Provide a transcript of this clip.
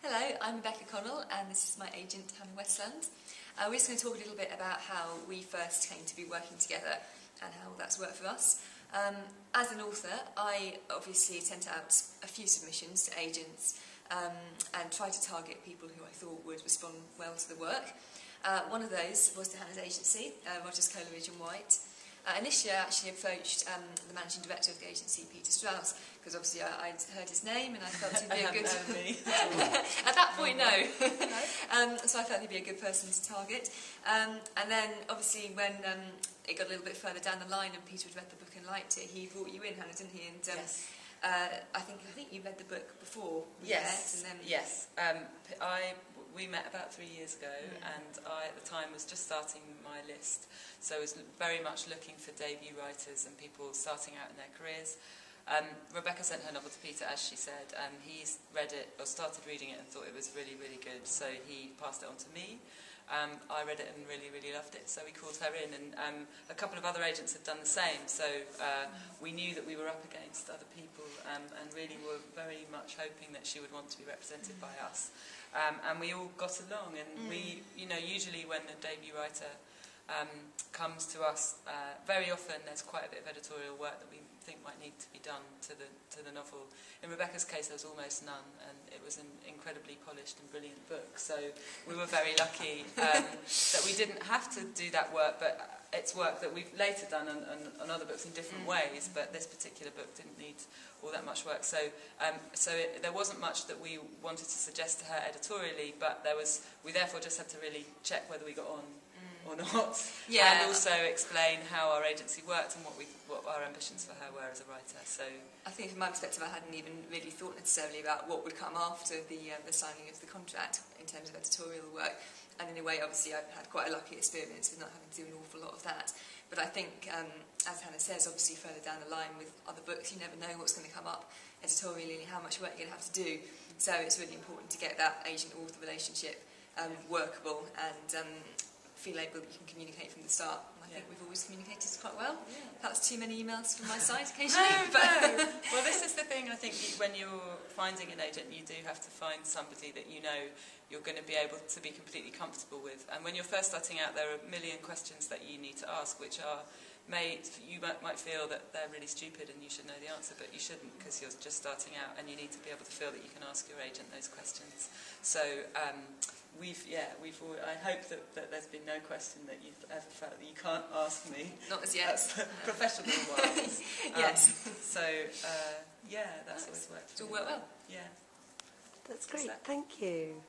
Hello, I'm Rebecca Connell and this is my agent Hannah Westland. We're just going to talk a little bit about how we first came to be working together and how that's worked for us. As an author, I obviously sent out a few submissions to agents and tried to target people who I thought would respond well to the work. One of those was to Hannah's agency, Rogers Coleridge and White. Initially I actually approached the managing director of the agency, Peter Strauss, because obviously I'd heard his name and I felt he'd be a good... At that point, no. So I felt he'd be a good person to target. And then obviously when it got a little bit further down the line and Peter had read the book and liked it, he brought you in, Hannah, didn't he? And yes. I think you read the book before we met. And then... Yes. We met about 3 years ago, and I, at the time, was just starting my list. So I was very much looking for debut writers and people starting out in their careers. Rebecca sent her novel to Peter, as she said. He's read it, or started reading it, and thought it was really, really good. So he passed it on to me. I read it and really, really loved it, so we called her in, and a couple of other agents had done the same, so we knew that we were up against other people and really were very much hoping that she would want to be represented by us. And we all got along, and we, usually when a debut writer comes to us, very often there's quite a bit of editorial work that we think might need to be done to the novel. In Rebecca's case, there was almost none, and it was an incredibly polished and brilliant book. So we were very lucky that we didn't have to do that work, but it's work that we've later done on other books in different ways. But this particular book didn't need all that much work. So there wasn't much that we wanted to suggest to her editorially, but we therefore just had to really check whether we got on or not, and also explain how our agency worked and what our ambitions for her were as a writer. So I think from my perspective I hadn't even really thought necessarily about what would come after the signing of the contract in terms of editorial work, and in a way obviously I've had quite a lucky experience with not having to do an awful lot of that. But I think, as Hannah says, obviously further down the line with other books you never know what's going to come up editorially and how much work you're going to have to do, so it's really important to get that agent-author relationship workable and feel able that you can communicate from the start. And I think we've always communicated quite well. Yeah. Perhaps too many emails from my side occasionally. No. Well, this is the thing, I think when you're finding an agent, you do have to find somebody that you know you're going to be able to be completely comfortable with. And when you're first starting out, there are a million questions that you need to ask, which are you might feel that they're really stupid and you should know the answer, but you shouldn't, because you're just starting out and you need to be able to feel that you can ask your agent those questions. So I hope that there's been no question that you've ever felt that you can't ask me. Not as yet. Professional wise. Yes. That's always worked. It's all worked well. Yeah. That's great. Thank you.